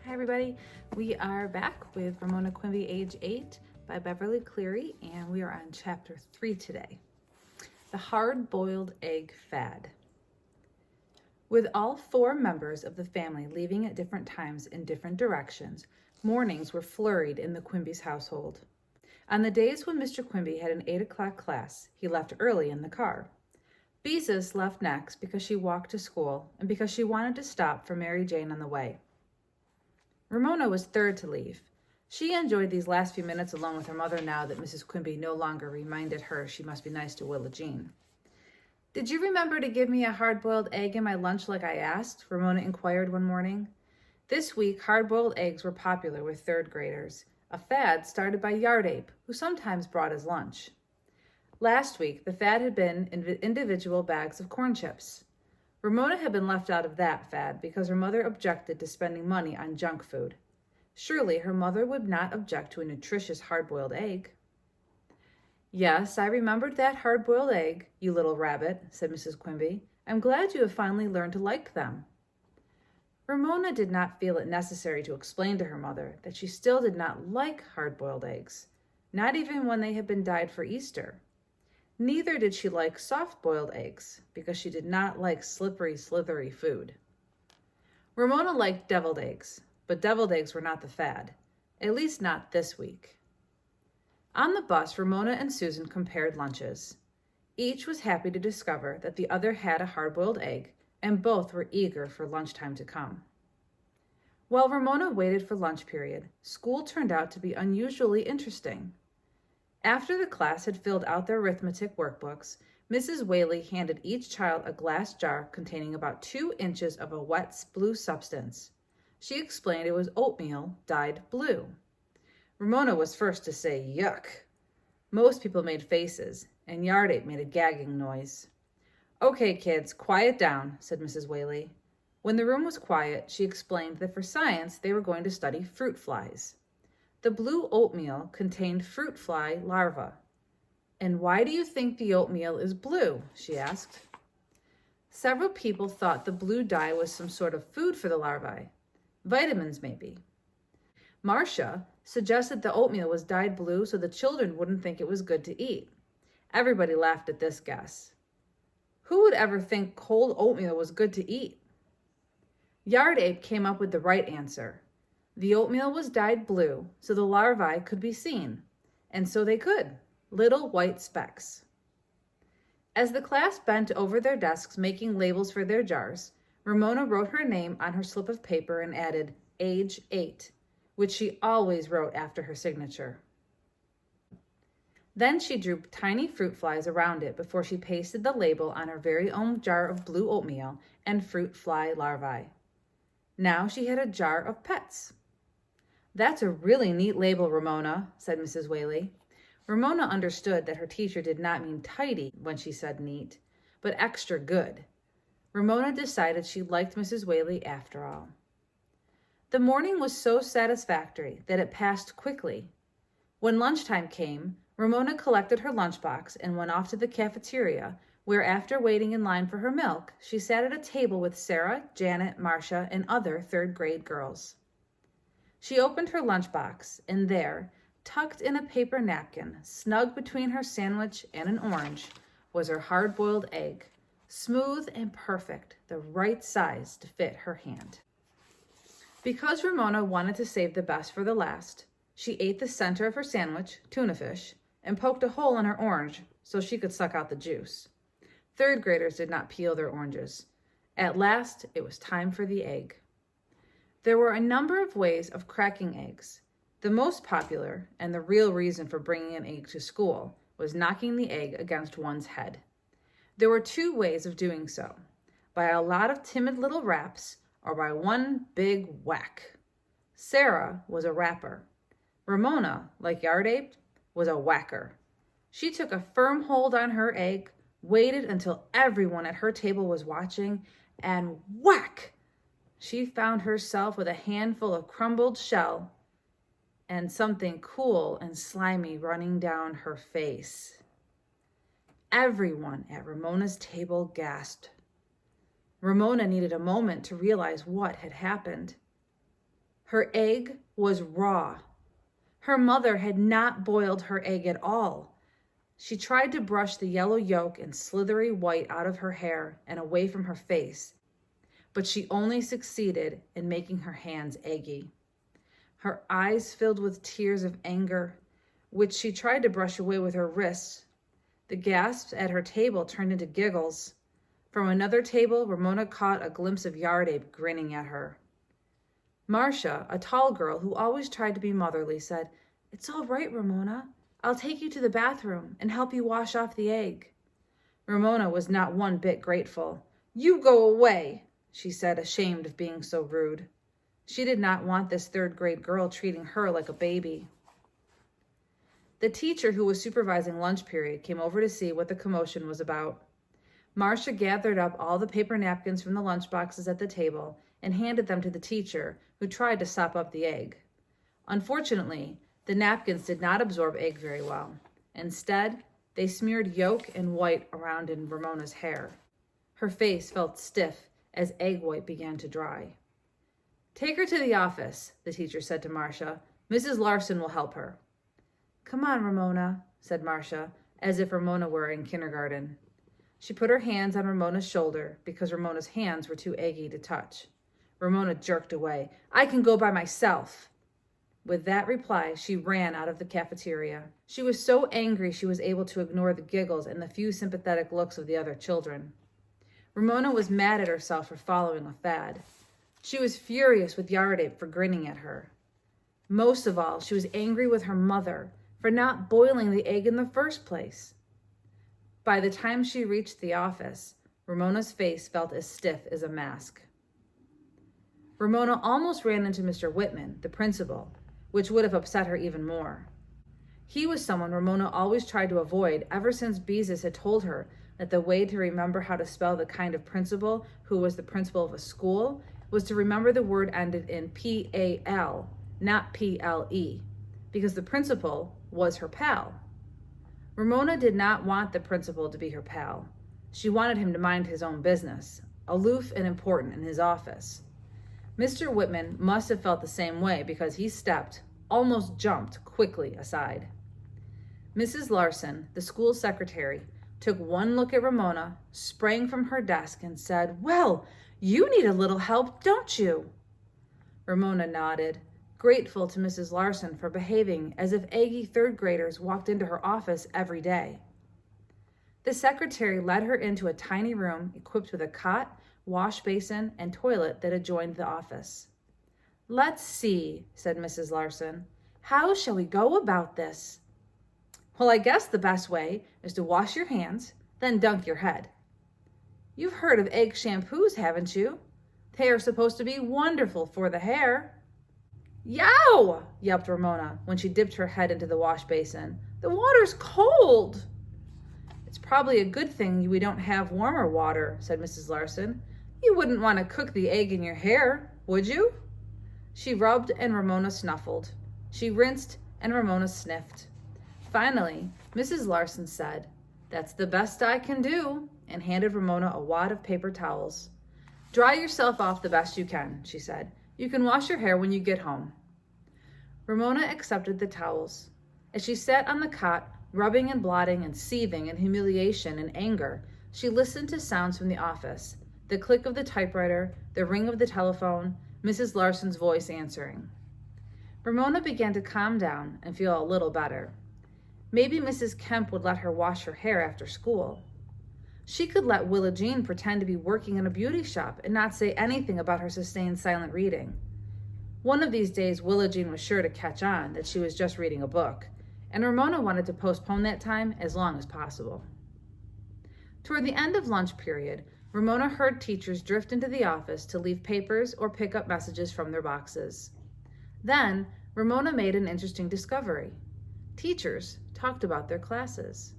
Hi everybody, we are back with Ramona Quimby, age 8 by Beverly Cleary, and we are on chapter 3 today. The hard-boiled egg fad. With all 4 members of the family leaving at different times in different directions, mornings were flurried in the Quimby's household. On the days when Mr. Quimby had an 8 o'clock class, he left early in the car. Beezus left next because she walked to school and because she wanted to stop for Mary Jane on the way. Ramona was third to leave. She enjoyed these last few minutes alone with her mother now that Mrs. Quimby no longer reminded her she must be nice to Willa Jean. "Did you remember to give me a hard-boiled egg in my lunch like I asked?" Ramona inquired one morning. This week, hard-boiled eggs were popular with third graders, a fad started by Yard Ape, who sometimes brought his lunch. Last week, the fad had been individual bags of corn chips. Ramona had been left out of that fad because her mother objected to spending money on junk food. Surely her mother would not object to a nutritious hard-boiled egg. "Yes, I remembered that hard-boiled egg, you little rabbit," said Mrs. Quimby. "I'm glad you have finally learned to like them." Ramona did not feel it necessary to explain to her mother that she still did not like hard-boiled eggs, not even when they had been dyed for Easter. Neither did she like soft-boiled eggs, because she did not like slippery, slithery food. Ramona liked deviled eggs, but deviled eggs were not the fad, at least not this week. On the bus, Ramona and Susan compared lunches. Each was happy to discover that the other had a hard-boiled egg, and both were eager for lunchtime to come. While Ramona waited for lunch period, school turned out to be unusually interesting. After the class had filled out their arithmetic workbooks, Mrs. Whaley handed each child a glass jar containing about 2 inches of a wet blue substance. She explained it was oatmeal dyed blue. Ramona was first to say, "Yuck." Most people made faces, and Yard Ape made a gagging noise. "Okay, kids, quiet down," said Mrs. Whaley. When the room was quiet, she explained that for science they were going to study fruit flies. The blue oatmeal contained fruit fly larvae. "And why do you think the oatmeal is blue?" she asked. Several people thought the blue dye was some sort of food for the larvae. Vitamins, maybe. Marcia suggested the oatmeal was dyed blue so the children wouldn't think it was good to eat. Everybody laughed at this guess. Who would ever think cold oatmeal was good to eat? Yard Ape came up with the right answer. The oatmeal was dyed blue so the larvae could be seen, and so they could, little white specks. As the class bent over their desks making labels for their jars, Ramona wrote her name on her slip of paper and added age 8, which she always wrote after her signature. Then she drew tiny fruit flies around it before she pasted the label on her very own jar of blue oatmeal and fruit fly larvae. Now she had a jar of pets. "That's a really neat label, Ramona," said Mrs. Whaley. Ramona understood that her teacher did not mean tidy when she said neat, but extra good. Ramona decided she liked Mrs. Whaley after all. The morning was so satisfactory that it passed quickly. When lunchtime came, Ramona collected her lunchbox and went off to the cafeteria, where after waiting in line for her milk, she sat at a table with Sarah, Janet, Marcia, and other third-grade girls. She opened her lunchbox, and there, tucked in a paper napkin, snug between her sandwich and an orange, was her hard-boiled egg, smooth and perfect, the right size to fit her hand. Because Ramona wanted to save the best for the last, she ate the center of her sandwich, tuna fish, and poked a hole in her orange so she could suck out the juice. Third graders did not peel their oranges. At last, it was time for the egg. There were a number of ways of cracking eggs. The most popular, and the real reason for bringing an egg to school, was knocking the egg against one's head. There were 2 ways of doing so, by a lot of timid little raps or by one big whack. Sarah was a rapper. Ramona, like Yard Ape, was a whacker. She took a firm hold on her egg, waited until everyone at her table was watching, and whack! She found herself with a handful of crumbled shell and something cool and slimy running down her face. Everyone at Ramona's table gasped. Ramona needed a moment to realize what had happened. Her egg was raw. Her mother had not boiled her egg at all. She tried to brush the yellow yolk and slithery white out of her hair and away from her face, but she only succeeded in making her hands eggy. Her eyes filled with tears of anger, which she tried to brush away with her wrists. The gasps at her table turned into giggles. From another table, Ramona caught a glimpse of Yardabe grinning at her. Marcia, a tall girl who always tried to be motherly, said, "It's all right, Ramona. I'll take you to the bathroom and help you wash off the egg." Ramona was not one bit grateful. "You go away," she said, ashamed of being so rude. She did not want this third-grade girl treating her like a baby. The teacher who was supervising lunch period came over to see what the commotion was about. Marcia gathered up all the paper napkins from the lunch boxes at the table and handed them to the teacher, who tried to sop up the egg. Unfortunately, the napkins did not absorb egg very well. Instead, they smeared yolk and white around in Ramona's hair. Her face felt stiff as egg white began to dry. "Take her to the office," the teacher said to Marcia. "Mrs. Larson will help her." "Come on, Ramona," said Marcia, as if Ramona were in kindergarten. She put her hands on Ramona's shoulder because Ramona's hands were too eggy to touch. Ramona jerked away. "I can go by myself." With that reply, she ran out of the cafeteria. She was so angry she was able to ignore the giggles and the few sympathetic looks of the other children. Ramona was mad at herself for following a fad. She was furious with Yardabe for grinning at her. Most of all, she was angry with her mother for not boiling the egg in the first place. By the time she reached the office, Ramona's face felt as stiff as a mask. Ramona almost ran into Mr. Whitman, the principal, which would have upset her even more. He was someone Ramona always tried to avoid ever since Beezus had told her that the way to remember how to spell the kind of principal who was the principal of a school was to remember the word ended in P-A-L, not P-L-E, because the principal was her pal. Ramona did not want the principal to be her pal. She wanted him to mind his own business, aloof and important in his office. Mr. Whitman must have felt the same way because he stepped, almost jumped, quickly aside. Mrs. Larson, the school secretary, took one look at Ramona, sprang from her desk, and said, "Well, you need a little help, don't you?" Ramona nodded, grateful to Mrs. Larson for behaving as if eggy third graders walked into her office every day. The secretary led her into a tiny room equipped with a cot, wash basin, and toilet that adjoined the office. "Let's see," said Mrs. Larson. "How shall we go about this?" "Well, I guess the best way is to wash your hands, then dunk your head. You've heard of egg shampoos, haven't you? They are supposed to be wonderful for the hair." "Yow!" yelped Ramona when she dipped her head into the wash basin. "The water's cold." "It's probably a good thing we don't have warmer water," said Mrs. Larson. "You wouldn't want to cook the egg in your hair, would you?" She rubbed and Ramona snuffled. She rinsed and Ramona sniffed. Finally, Mrs. Larson said, "That's the best I can do," and handed Ramona a wad of paper towels. "Dry yourself off the best you can," she said. "You can wash your hair when you get home." Ramona accepted the towels. As she sat on the cot, rubbing and blotting and seething in humiliation and anger, she listened to sounds from the office, the click of the typewriter, the ring of the telephone, Mrs. Larson's voice answering. Ramona began to calm down and feel a little better. Maybe Mrs. Kemp would let her wash her hair after school. She could let Willa Jean pretend to be working in a beauty shop and not say anything about her sustained silent reading. One of these days, Willa Jean was sure to catch on that she was just reading a book, and Ramona wanted to postpone that time as long as possible. Toward the end of lunch period, Ramona heard teachers drift into the office to leave papers or pick up messages from their boxes. Then, Ramona made an interesting discovery. Teachers talked about their classes.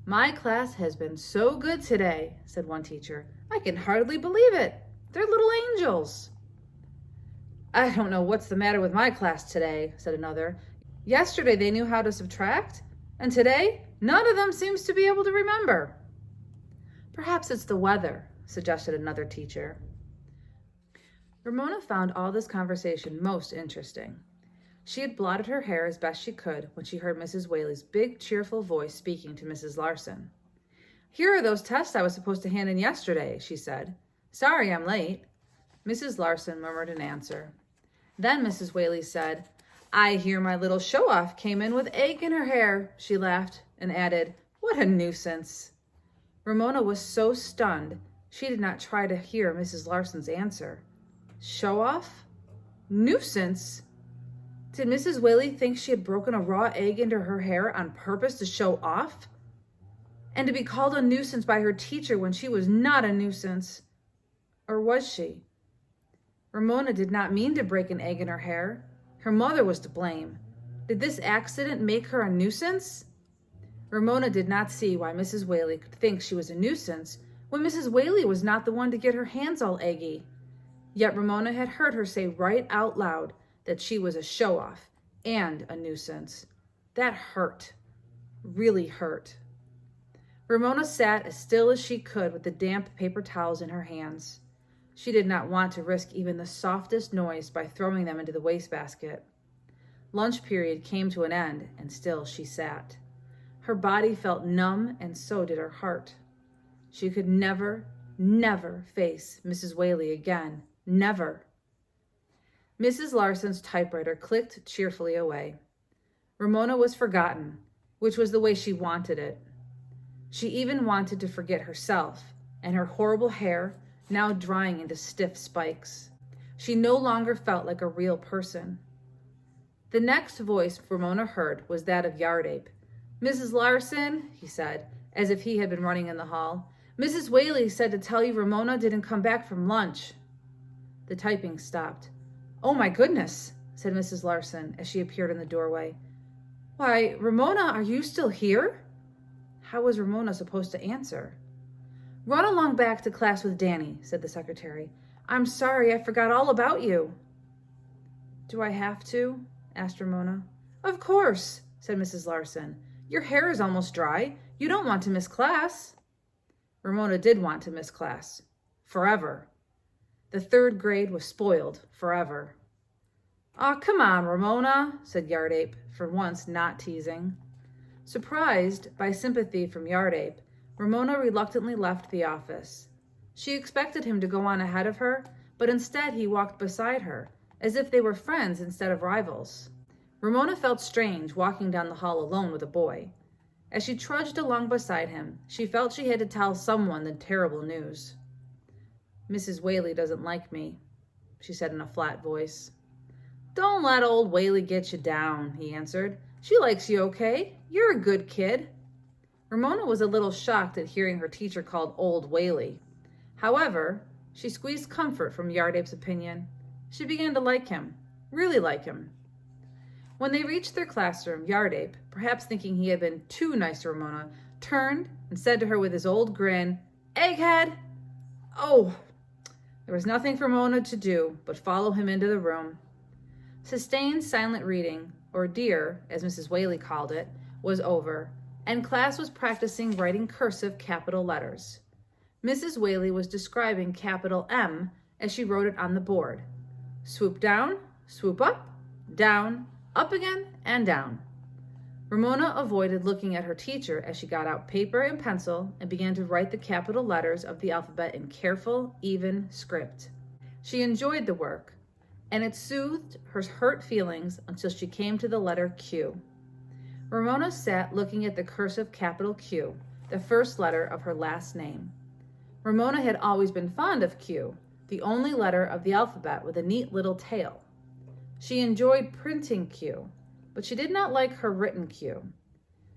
"My class has been so good today," said one teacher. "I can hardly believe it. They're little angels." "I don't know what's the matter with my class today," said another. "Yesterday they knew how to subtract, and today none of them seems to be able to remember." "Perhaps it's the weather," suggested another teacher. Ramona found all this conversation most interesting. She had blotted her hair as best she could when she heard Mrs. Whaley's big, cheerful voice speaking to Mrs. Larson. "Here are those tests I was supposed to hand in yesterday," she said. "Sorry I'm late." Mrs. Larson murmured an answer. Then Mrs. Whaley said, "I hear my little show-off came in with egg in her hair." She laughed and added, "What a nuisance." Ramona was so stunned, she did not try to hear Mrs. Larson's answer. Show-off? Nuisance? Did Mrs. Whaley think she had broken a raw egg into her hair on purpose to show off? And to be called a nuisance by her teacher when she was not a nuisance? Or was she? Ramona did not mean to break an egg in her hair. Her mother was to blame. Did this accident make her a nuisance? Ramona did not see why Mrs. Whaley could think she was a nuisance when Mrs. Whaley was not the one to get her hands all eggy. Yet Ramona had heard her say right out loud that she was a show-off and a nuisance. That hurt. Really hurt. Ramona sat as still as she could with the damp paper towels in her hands. She did not want to risk even the softest noise by throwing them into the wastebasket. Lunch period came to an end, and still she sat. Her body felt numb, and so did her heart. She could never, never face Mrs. Whaley again. Never. Mrs. Larson's typewriter clicked cheerfully away. Ramona was forgotten, which was the way she wanted it. She even wanted to forget herself and her horrible hair, now drying into stiff spikes. She no longer felt like a real person. The next voice Ramona heard was that of Yardape. "Mrs. Larson," he said, as if he had been running in the hall, "Mrs. Whaley said to tell you Ramona didn't come back from lunch." The typing stopped. "Oh my goodness," said Mrs. Larson as she appeared in the doorway. "Why, Ramona, are you still here?" How was Ramona supposed to answer? "Run along back to class with Danny," said the secretary. "I'm sorry, I forgot all about you." "Do I have to?" asked Ramona. "Of course," said Mrs. Larson. "Your hair is almost dry. You don't want to miss class." Ramona did want to miss class. Forever. The third grade was spoiled forever. "Aw, come on, Ramona," said Yardape, for once not teasing. Surprised by sympathy from Yardape, Ramona reluctantly left the office. She expected him to go on ahead of her, but instead he walked beside her, as if they were friends instead of rivals. Ramona felt strange walking down the hall alone with a boy. As she trudged along beside him, she felt she had to tell someone the terrible news. "Mrs. Whaley doesn't like me," she said in a flat voice. "Don't let old Whaley get you down," he answered. "She likes you okay. You're a good kid." Ramona was a little shocked at hearing her teacher called Old Whaley. However, she squeezed comfort from Yardape's opinion. She began to like him, really like him. When they reached their classroom, Yardape, perhaps thinking he had been too nice to Ramona, turned and said to her with his old grin, "Egghead!" Oh! There was nothing for Ramona to do but follow him into the room. Sustained silent reading, or DEAR, as Mrs. Whaley called it, was over, and class was practicing writing cursive capital letters. Mrs. Whaley was describing capital M as she wrote it on the board. Swoop down, swoop up again, and down. Ramona avoided looking at her teacher as she got out paper and pencil and began to write the capital letters of the alphabet in careful, even script. She enjoyed the work, and it soothed her hurt feelings until she came to the letter Q. Ramona sat looking at the cursive capital Q, the first letter of her last name. Ramona had always been fond of Q, the only letter of the alphabet with a neat little tail. She enjoyed printing Q, but she did not like her written Q.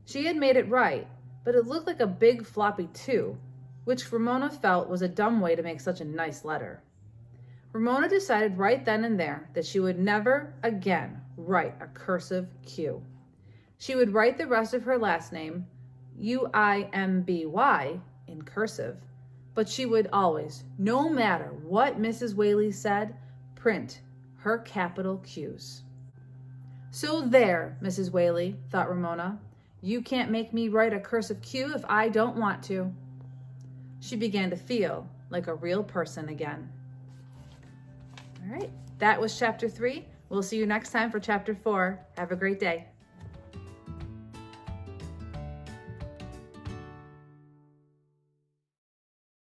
She had made it right, but it looked like a big floppy 2, which Ramona felt was a dumb way to make such a nice letter. Ramona decided right then and there that she would never again write a cursive Q. She would write the rest of her last name, Uimby, in cursive, but she would always, no matter what Mrs. Whaley said, print her capital Q's. "So there, Mrs. Whaley," thought Ramona. "You can't make me write a cursive Q if I don't want to." She began to feel like a real person again. All right, that was chapter 3. We'll see you next time for chapter 4. Have a great day.